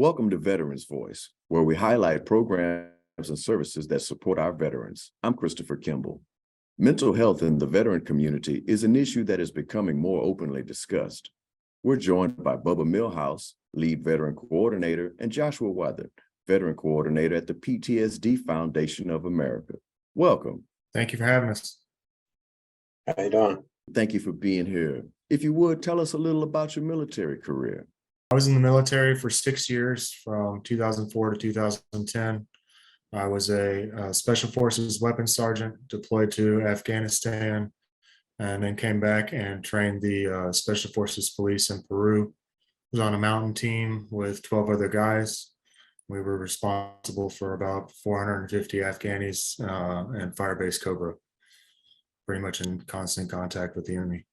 Welcome to Veterans Voice, where we highlight programs and services that support our veterans. I'm Christopher Kimble. Mental health in the veteran community is an issue that is becoming more openly discussed. We're joined by Bubba Millhouse, lead veteran coordinator, and Joshua Wathen, veteran coordinator at the PTSD Foundation of America. Welcome. Thank you for having us. How you doing? Thank you for being here. If you would, tell us a little about your military career. I was in the military for 6 years, from 2004 to 2010. I was a Special Forces weapons sergeant deployed to Afghanistan, and then came back and trained the Special Forces Police in Peru. I was on a mountain team with 12 other guys. We were responsible for about 450 Afghanis and Firebase Cobra, pretty much in constant contact with the enemy.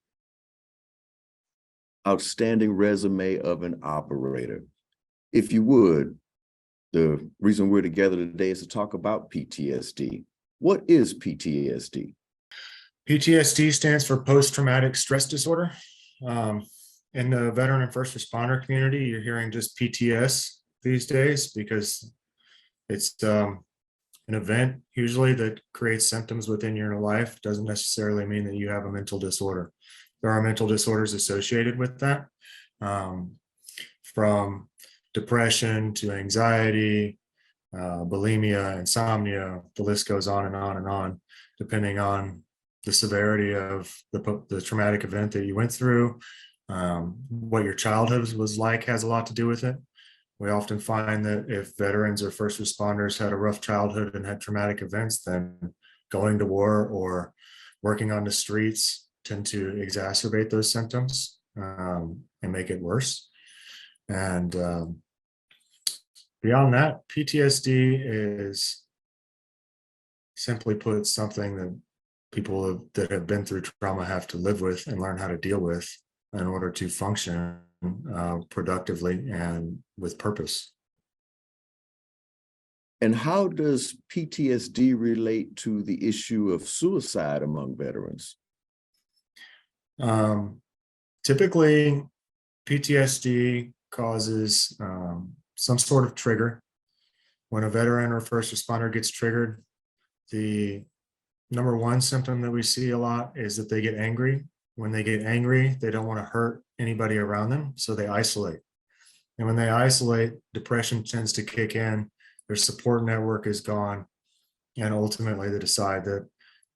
Outstanding resume of an operator. If you would, the reason we're together today is to talk about PTSD. What is PTSD? PTSD stands for post-traumatic stress disorder. In the veteran and first responder community, you're hearing just PTS these days because it's an event usually that creates symptoms within your life. Doesn't necessarily mean that you have a mental disorder. There are mental disorders associated with that, from depression to anxiety, bulimia, insomnia. The list goes on and on and on, depending on the severity of the traumatic event that you went through. What your childhood was like has a lot to do with it. We often find that if veterans or first responders had a rough childhood and had traumatic events, then going to war or working on the streets tend to exacerbate those symptoms and make it worse. And beyond that, PTSD is, simply put, something that people that have been through trauma have to live with and learn how to deal with in order to function productively and with purpose. And how does PTSD relate to the issue of suicide among veterans? Typically, PTSD causes some sort of trigger. When a veteran or first responder gets triggered, the number one symptom that we see a lot is that they get angry. When they get angry, they don't want to hurt anybody around them, so they isolate. And when they isolate, depression tends to kick in, their support network is gone, and ultimately they decide that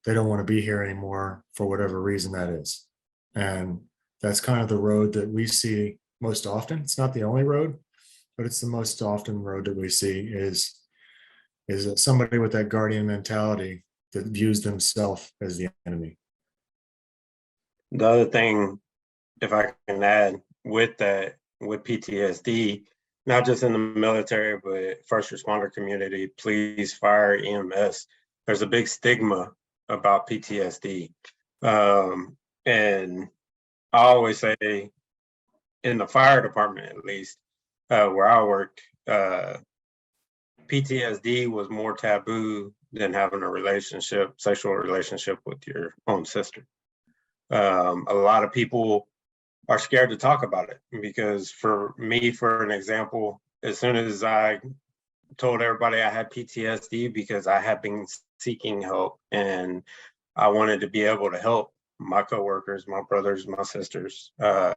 they don't want to be here anymore for whatever reason that is. And that's kind of the road that we see most often. It's not the only road, but it's the most often road that we see is that somebody with that guardian mentality that views themselves as the enemy. The other thing, if I can add with that, with PTSD, not just in the military, but first responder community, police, fire, EMS, there's a big stigma about PTSD. And I always say, in the fire department, at least, where I worked, PTSD was more taboo than having a sexual relationship with your own sister. A lot of people are scared to talk about it because, for me, for an example, as soon as I told everybody I had PTSD because I had been seeking help and I wanted to be able to help my coworkers, my brothers, my sisters, I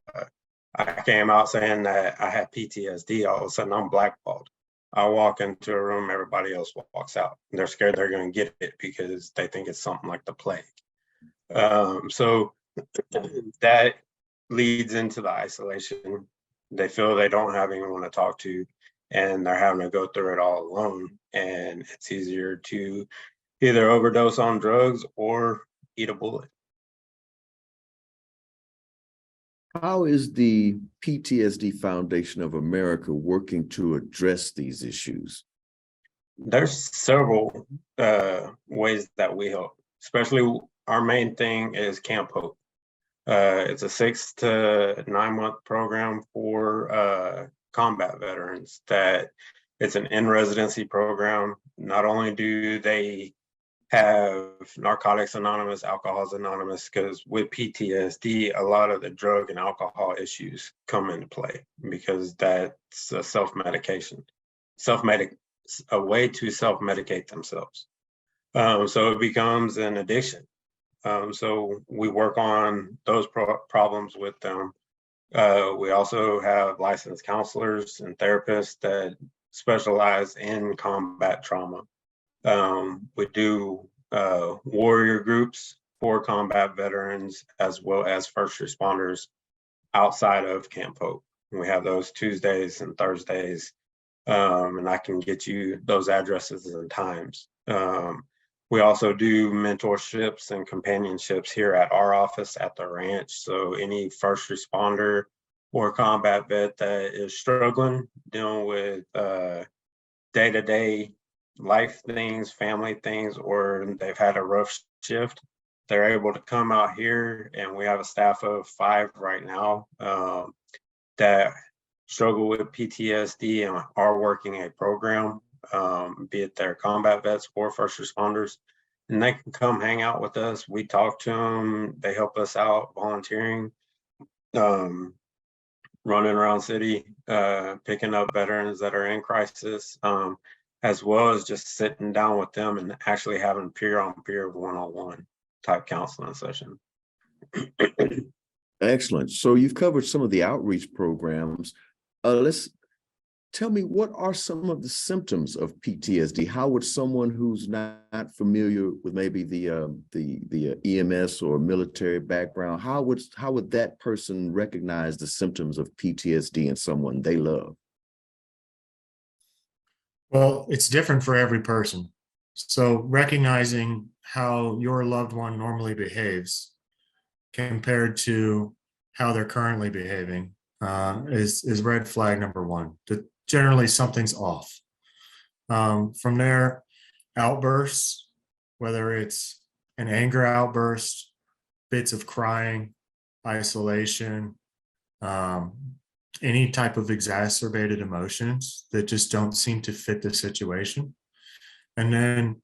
came out saying that I had PTSD. All of a sudden, I'm blackballed. I walk into a room, everybody else walks out. And they're scared they're going to get it because they think it's something like the plague. So that leads into the isolation. They feel they don't have anyone to talk to, and they're having to go through it all alone. And it's easier to either overdose on drugs or eat a bullet. How is the PTSD Foundation of America working to address these issues? There's several ways that we help, especially our main thing is Camp Hope. It's a 6 to 9 month program for combat veterans. That it's an in-residency program. Not only do they have Narcotics Anonymous, Alcoholics Anonymous, because with PTSD, a lot of the drug and alcohol issues come into play because that's a self-medication, a way to self-medicate themselves. So it becomes an addiction. So we work on those problems with them. We also have licensed counselors and therapists that specialize in combat trauma. We do warrior groups for combat veterans as well as first responders outside of Camp Hope. We have those Tuesdays and Thursdays, and I can get you those addresses and times. We also do mentorships and companionships here at our office at the ranch. So any first responder or combat vet that is struggling, dealing with day-to-day life things, family things, or they've had a rough shift, they're able to come out here, and we have a staff of 5 right now that struggle with PTSD and are working a program, be it their combat vets or first responders, and they can come hang out with us. We talk to them, they help us out volunteering, running around city, picking up veterans that are in crisis, as well as just sitting down with them and actually having peer-on-peer, one-on-one type counseling session. Excellent. So you've covered some of the outreach programs. Let's tell me, what are some of the symptoms of PTSD? How would someone who's not familiar with maybe the EMS or military background, how would that person recognize the symptoms of PTSD in someone they love? Well, it's different for every person. So recognizing how your loved one normally behaves compared to how they're currently behaving is red flag number one. Generally, something's off. From there, outbursts, whether it's an anger outburst, bits of crying, isolation, any type of exacerbated emotions that just don't seem to fit the situation. And then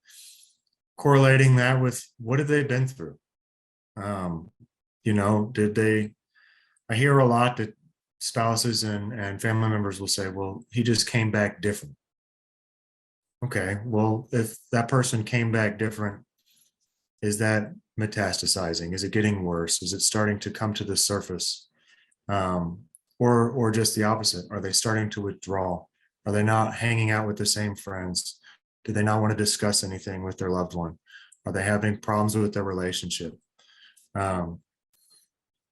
correlating that with what have they been through? I hear a lot that spouses and family members will say, well, he just came back different. Okay, well, if that person came back different, is that metastasizing? Is it getting worse? Is it starting to come to the surface? Or just the opposite? Are they starting to withdraw? Are they not hanging out with the same friends? Do they not want to discuss anything with their loved one? Are they having problems with their relationship? And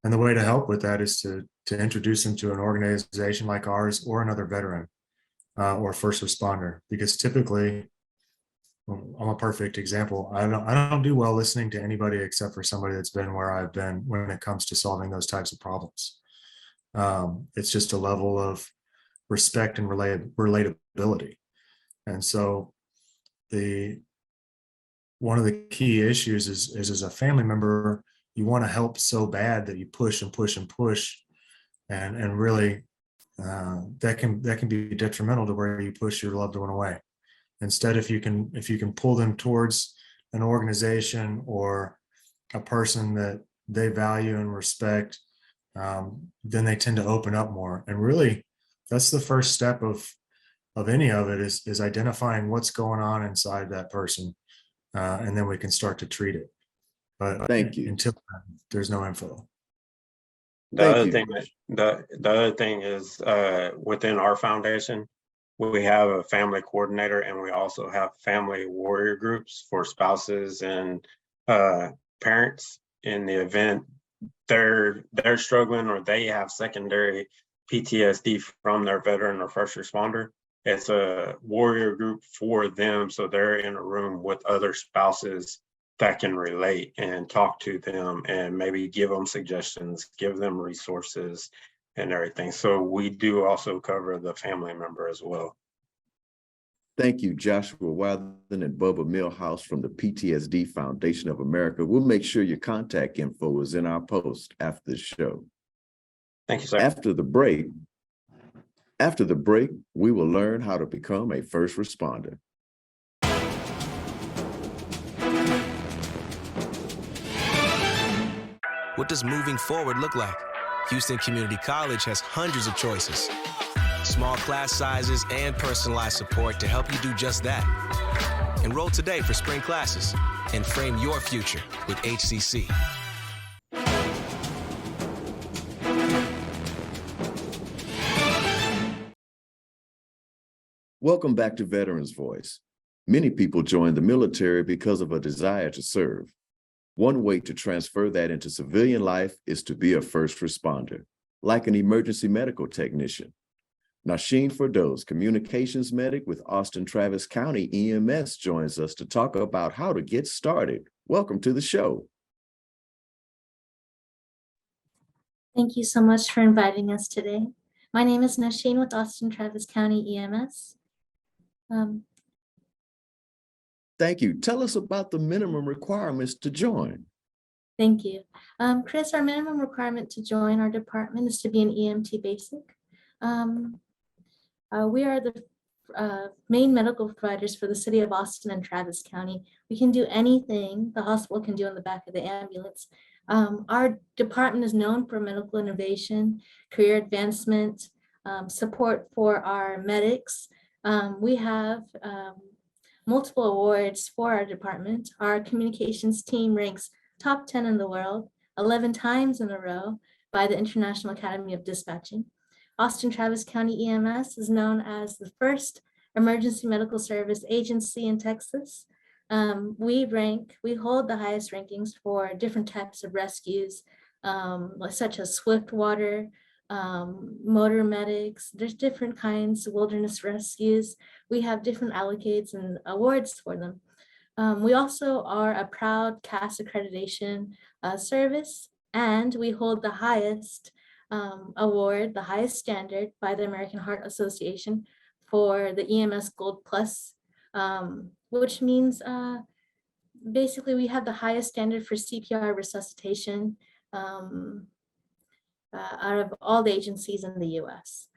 the way to help with that is to introduce them to an organization like ours or another veteran or first responder, because typically, I'm a perfect example. I don't do well listening to anybody except for somebody that's been where I've been when it comes to solving those types of problems. It's just a level of respect and relatability. And so one of the key issues is as a family member, you want to help so bad that you push and push and push, and really that can be detrimental to where you push your loved one away. Instead, if you can pull them towards an organization or a person that they value and respect, then they tend to open up more. And really, that's the first step of any of it is identifying what's going on inside that person, and then we can start to treat it. But Thank you. Until then, there's no info. The other thing is within our foundation, we have a family coordinator, and we also have family warrior groups for spouses and parents in the event they're struggling or they have secondary PTSD from their veteran or first responder. It's a warrior group for them, so they're in a room with other spouses that can relate and talk to them and maybe give them suggestions, give them resources and everything. So we do also cover the family member as well. Thank you, Joshua Wathen and Bubba Millhouse from the PTSD Foundation of America. We'll make sure your contact info is in our post after the show. Thank you, sir. After the break, we will learn how to become a first responder. What does moving forward look like? Houston Community College has hundreds of choices. Small class sizes and personalized support to help you do just that. Enroll today for spring classes and frame your future with HCC. Welcome back to Veterans Voice. Many people join the military because of a desire to serve. One way to transfer that into civilian life is to be a first responder, like an emergency medical technician. Noshin Ferdous, communications medic with Austin Travis County EMS, joins us to talk about how to get started. Welcome to the show. Thank you so much for inviting us today. My name is Noshin with Austin Travis County EMS. Thank you. Tell us about the minimum requirements to join. Thank you. Chris, our minimum requirement to join our department is to be an EMT-Basic. We are the main medical providers for the city of Austin and Travis County. We can do anything the hospital can do in the back of the ambulance. Our department is known for medical innovation, career advancement, support for our medics. We have multiple awards for our department. Our communications team ranks top 10 in the world, 11 times in a row by the International Academy of Dispatching. Austin Travis County EMS is known as the first emergency medical service agency in Texas. We hold the highest rankings for different types of rescues, such as swift water, motor medics. There's different kinds of wilderness rescues. We have different allocates and awards for them. We also are a proud CAS accreditation service, and we hold the highest award, the highest standard by the American Heart Association for the EMS Gold Plus, which means basically we have the highest standard for CPR resuscitation out of all the agencies in the US.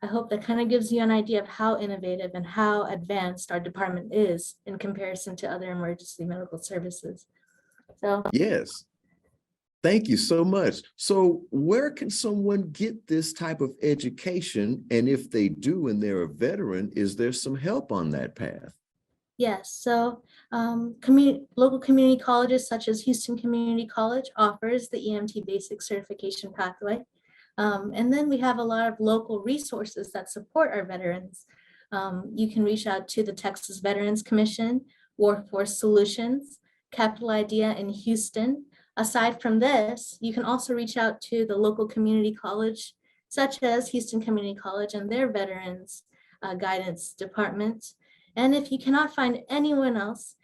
I hope that kind of gives you an idea of how innovative and how advanced our department is in comparison to other emergency medical services. So Yes. Thank you so much. So where can someone get this type of education? And if they do and they're a veteran, is there some help on that path? yes, so local community colleges such as Houston Community College offers the EMT-Basic certification pathway. And then we have a lot of local resources that support our veterans. You can reach out to the Texas Veterans Commission, Workforce Solutions, Capital Idea in Houston. Aside from this, you can also reach out to the local community college, such as Houston Community College and their veterans guidance department. And if you cannot find anyone else,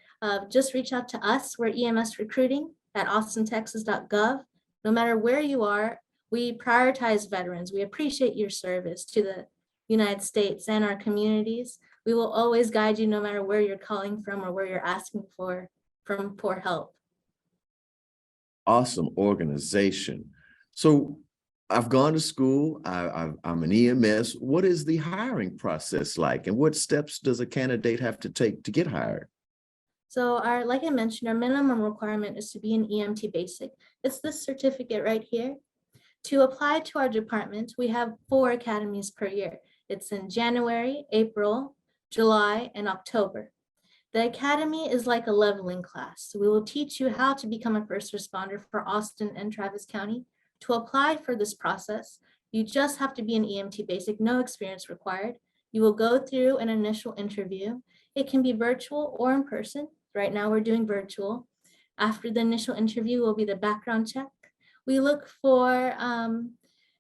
just reach out to us. We're EMS recruiting at austintexas.gov. No matter where you are, we prioritize veterans. We appreciate your service to the United States and our communities. We will always guide you no matter where you're calling from or where you're asking for help. Awesome organization. So I've gone to school. I'm an EMS. What is the hiring process like? And what steps does a candidate have to take to get hired? So like I mentioned, our minimum requirement is to be an EMT-Basic. It's this certificate right here. To apply to our department, we have 4 academies per year. It's in January, April, July, and October. The academy is like a leveling class. We will teach you how to become a first responder for Austin and Travis County. To apply for this process, you just have to be an EMT-Basic, no experience required. You will go through an initial interview. It can be virtual or in person. Right now we're doing virtual. After the initial interview will be the background check. We look for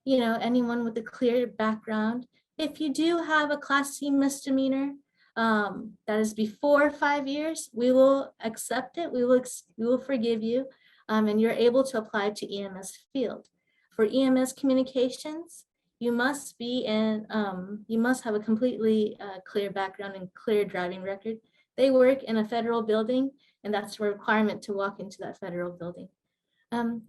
anyone with a clear background. If you do have a Class C misdemeanor that is before 5 years, we will accept it. We will forgive you, and you're able to apply to EMS field. For EMS communications, you must have a completely clear background and clear driving record. They work in a federal building, and that's a requirement to walk into that federal building.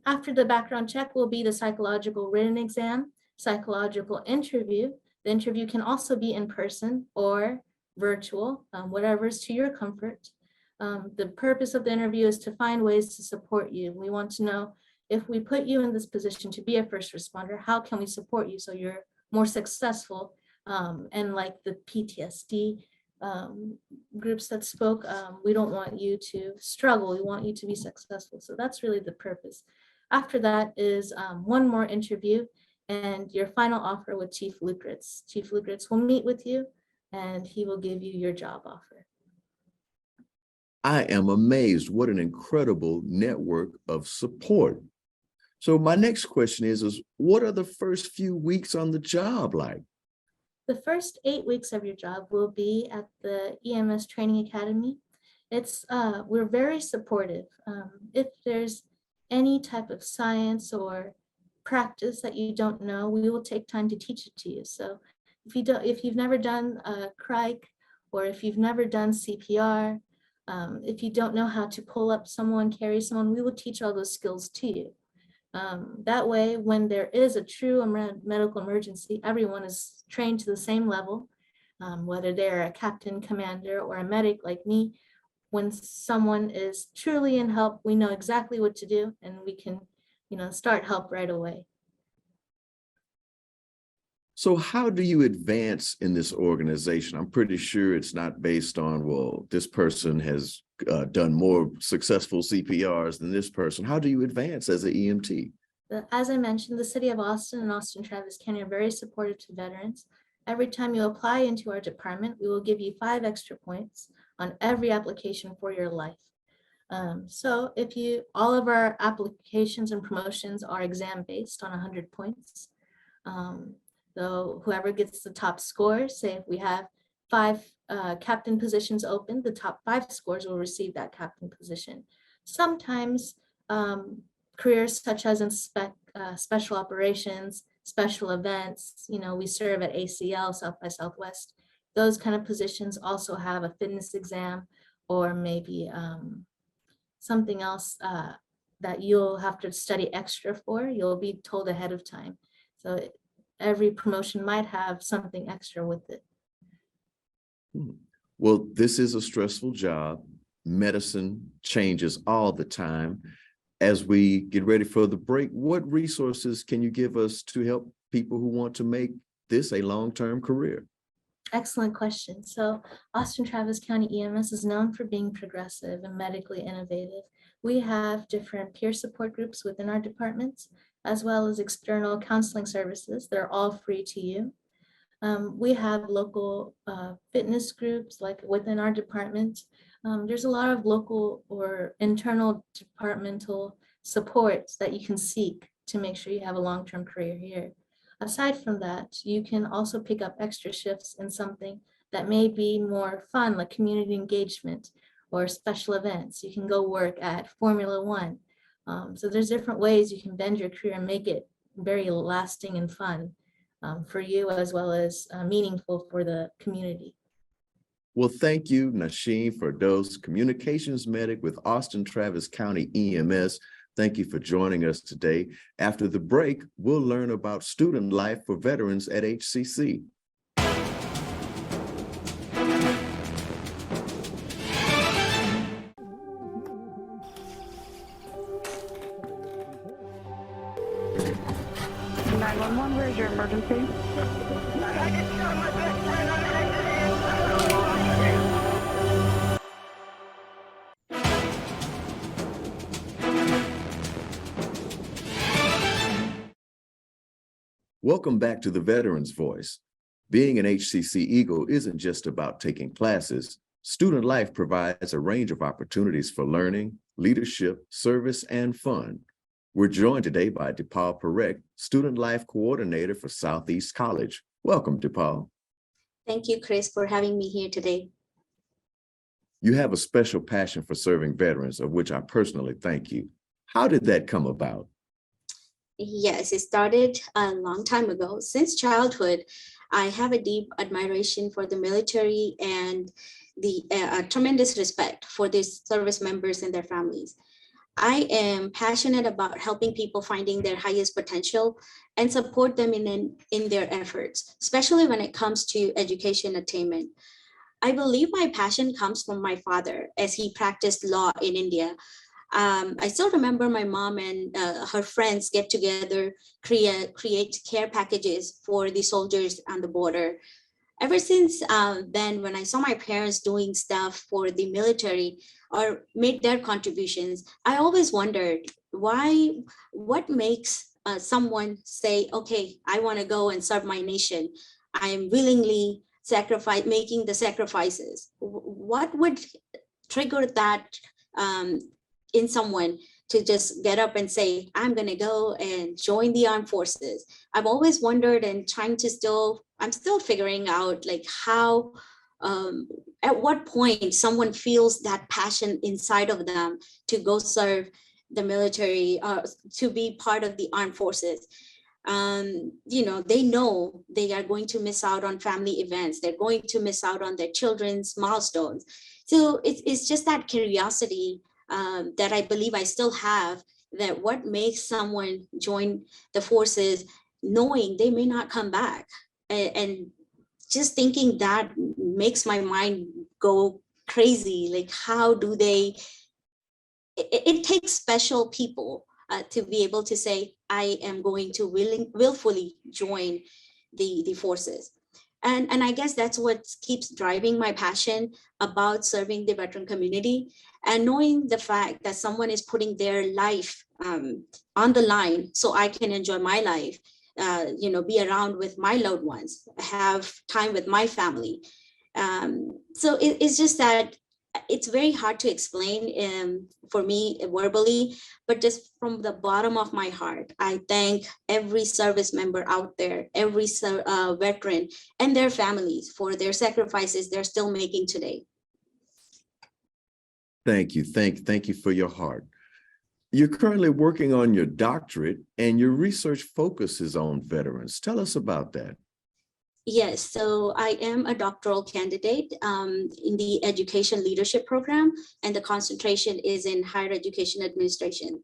After the background check will be the psychological written exam, psychological interview. The interview can also be in person or virtual, whatever is to your comfort. The purpose of the interview is to find ways to support you. We want to know, if we put you in this position to be a first responder, how can we support you so you're more successful? And like the PTSD groups that spoke, we don't want you to struggle. We want you to be successful. So that's really the purpose. After that is one more interview and your final offer with Chief Lukritz. Chief Lukritz will meet with you and he will give you your job offer. I am amazed. What an incredible network of support. So my next question is what are the first few weeks on the job like? The first 8 weeks of your job will be at the EMS Training Academy. We're very supportive. If there's any type of science or practice that you don't know, we will take time to teach it to you. So if you've never done crike, or if you've never done CPR, if you don't know how to pull up someone, carry someone, we will teach all those skills to you. That way, when there is a true medical emergency, everyone is trained to the same level, whether they're a captain, commander, or a medic like me. When someone is truly in help, we know exactly what to do, and we can, start help right away. So how do you advance in this organization? I'm pretty sure it's not based on, well, this person has done more successful CPRs than this person. How do you advance as an EMT? As I mentioned, the city of Austin and Austin-Travis County are very supportive to veterans. Every time you apply into our department, we will give you 5 extra points on every application for your life. So all of our applications and promotions are exam-based on 100 points. So whoever gets the top score, say if we have 5 captain positions open, the top 5 scores will receive that captain position. Sometimes careers such as in special operations, special events, we serve at ACL, South by Southwest. Those kind of positions also have a fitness exam, or maybe something else that you'll have to study extra for. You'll be told ahead of time. So every promotion might have something extra with it. Well, this is a stressful job. Medicine changes all the time. As we get ready for the break, what resources can you give us to help people who want to make this a long-term career? Excellent question. So Austin-Travis County EMS is known for being progressive and medically innovative. We have different peer support groups within our departments, as well as external counseling services. They're all free to you. We have local fitness groups like within our department. There's a lot of local or internal departmental supports that you can seek to make sure you have a long-term career here. Aside from that, you can also pick up extra shifts in something that may be more fun, like community engagement or special events. You can go work at Formula One. So there's different ways you can bend your career and make it very lasting and fun for you, as well as meaningful for the community. Well, thank you, Noshin Ferdous, communications medic with Austin-Travis County EMS. Thank you for joining us today. After the break, we'll learn about student life for veterans at HCC. Where's your emergency? Welcome back to the Veterans Voice. Being an HCC Eagle isn't just about taking classes. Student life provides a range of opportunities for learning, leadership, service, and fun. We're joined today by Dipal Parekh, Student Life Coordinator for Southeast College. Welcome, Dipal. Thank you, Chris, for having me here today. You have a special passion for serving veterans, of which I personally thank you. How did that come about? Yes, it started a long time ago. Since childhood, I have a deep admiration for the military and the tremendous respect for these service members and their families. I am passionate about helping people finding their highest potential and support them in their efforts, especially when it comes to education attainment. I believe my passion comes from my father as he practiced law in India. I still remember my mom and her friends get together, create care packages for the soldiers on the border. Ever since then, when I saw my parents doing stuff for the military or made their contributions, I always wondered what makes someone say, okay, I want to go and serve my nation. I'm willingly making the sacrifices. What would trigger that in someone to just get up and say, I'm going to go and join the armed forces? I've always wondered and I'm still figuring out like how, at what point someone feels that passion inside of them to go serve the military, to be part of the armed forces. They know they are going to miss out on family events. They're going to miss out on their children's milestones. So it's just that curiosity that I believe I still have, that what makes someone join the forces knowing they may not come back. And just thinking that makes my mind go crazy. Like, how do they, it takes special people to be able to say, I am going to willfully join the forces. And I guess that's what keeps driving my passion about serving the veteran community, and knowing the fact that someone is putting their life on the line so I can enjoy my life, be around with my loved ones, have time with my family. So it's just that it's very hard to explain for me verbally, but just from the bottom of my heart, I thank every service member out there, every veteran and their families for their sacrifices they're still making today. Thank you. Thank you for your heart. You're currently working on your doctorate and your research focuses on veterans. Tell us about that. Yes, so I am a doctoral candidate in the education leadership program, and the concentration is in higher education administration.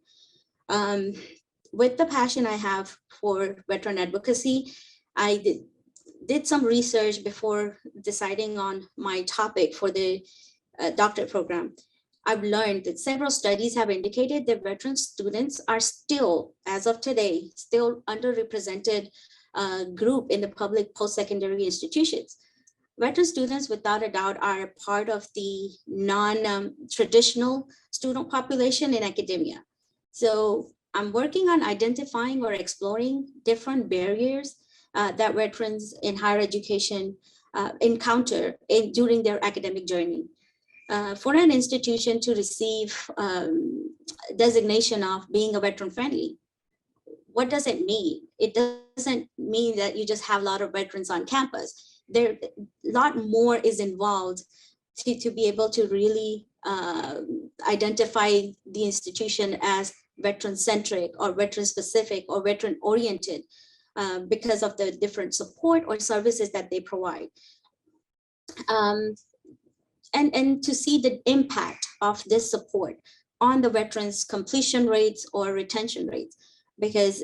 With the passion I have for veteran advocacy, I did some research before deciding on my topic for the doctorate program. I've learned that several studies have indicated that veteran students are still, as of today, still underrepresented group in the public post-secondary institutions. Veteran students, without a doubt, are part of the non-traditional student population in academia. So I'm working on identifying or exploring different barriers that veterans in higher education encounter during their academic journey. For an institution to receive designation of being a veteran friendly, what does it mean? It doesn't mean that you just have a lot of veterans on campus. There, a lot more is involved to be able to really identify the institution as veteran-centric or veteran-specific or veteran-oriented because of the different support or services that they provide. And to see the impact of this support on the veterans' completion rates or retention rates. Because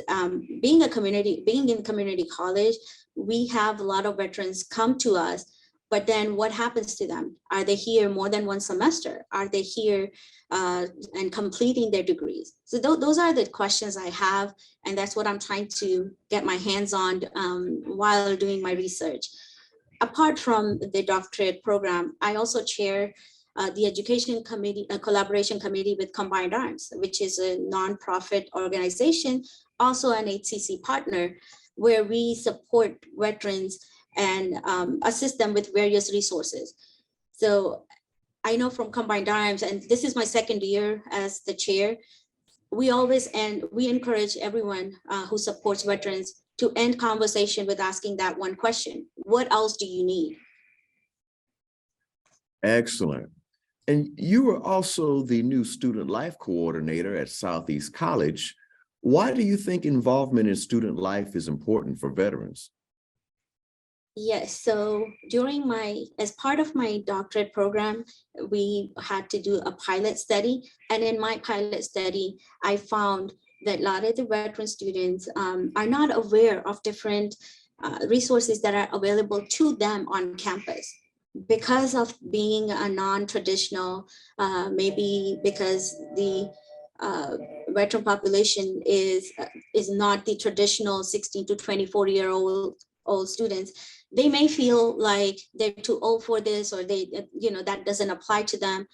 being in community college, we have a lot of veterans come to us, but then what happens to them? Are they here more than one semester? Are they here and completing their degrees? So those are the questions I have, and that's what I'm trying to get my hands on while doing my research. Apart from the doctorate program, I also chair the education committee, a collaboration committee with Combined Arms, which is a nonprofit organization, also an HCC partner, where we support veterans and assist them with various resources. So I know from Combined Arms, and this is my second year as the chair, we encourage everyone who supports veterans to end conversation with asking that one question: what else do you need? Excellent. And you are also the new student life coordinator at Southeast College. Why do you think involvement in student life is important for veterans? Yes, so as part of my doctorate program, we had to do a pilot study. And in my pilot study, I found that a lot of the veteran students are not aware of different resources that are available to them on campus. because of being a non-traditional, maybe because the veteran population is not the traditional 16 to 24-year-old students, they may feel like they're too old for this, or they, that doesn't apply to them.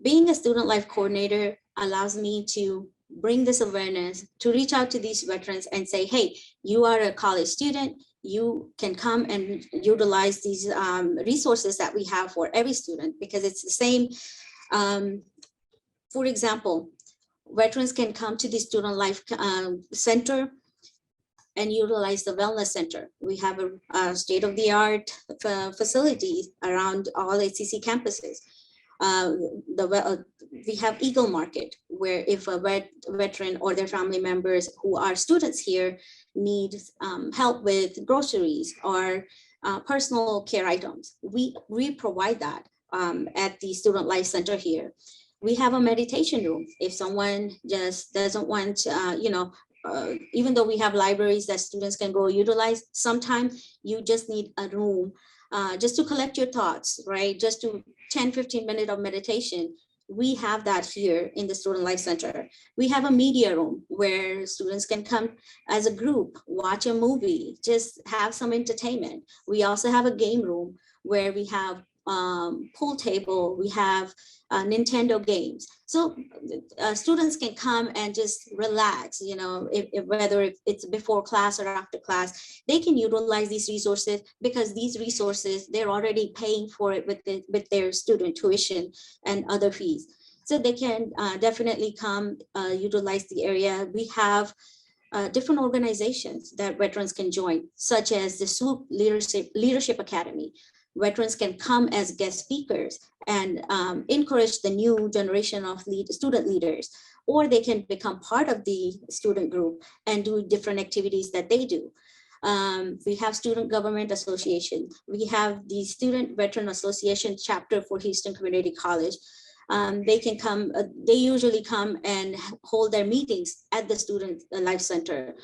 Being a student life coordinator allows me to bring this awareness, to reach out to these veterans and say, hey, you are a college student, you can come and utilize these resources that we have for every student, because it's the same. For example, veterans can come to the Student Life Center and utilize the Wellness Center. We have a state-of-the-art facilities around all HCC campuses. We have Eagle Market, where if a veteran or their family members who are students here need help with groceries or personal care items, we provide that at the Student Life Center here. We have a meditation room. If someone just doesn't want, even though we have libraries that students can go utilize, sometimes you just need a room just to collect your thoughts, right? Just to 10-15 minutes of meditation. We have that here in the Student Life Center. We have a media room where students can come as a group, watch a movie, just have some entertainment. We also have a game room where we have pool table, we have Nintendo games. So students can come and just relax, whether it's before class or after class, they can utilize these resources, because these resources, they're already paying for it with their student tuition and other fees. So they can definitely come utilize the area. We have different organizations that veterans can join, such as the SWOOP Leadership Academy. Veterans can come as guest speakers and encourage the new generation of student leaders, or they can become part of the student group and do different activities that they do. We have Student Government Association. We have the Student Veteran Association chapter for Houston Community College. They can come, they usually come and hold their meetings at the Student Life Center.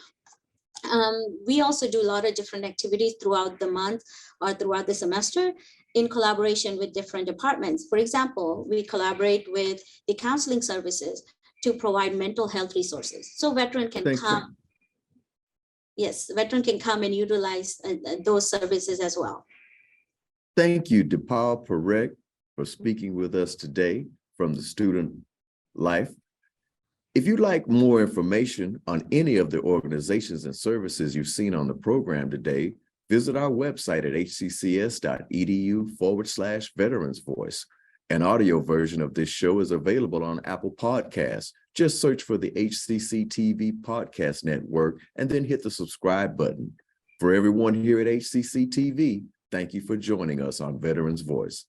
We also do a lot of different activities throughout the month or throughout the semester in collaboration with different departments. For example, we collaborate with the counseling services to provide mental health resources. So veteran can come. Yes, veteran can come and utilize those services as well. Thank you, Dipal Parekh, for speaking with us today from the Student Life. If you'd like more information on any of the organizations and services you've seen on the program today, visit our website at hccs.edu/VeteransVoice. An audio version of this show is available on Apple Podcasts. Just search for the HCC TV Podcast Network and then hit the subscribe button. For everyone here at HCC TV, thank you for joining us on Veterans Voice.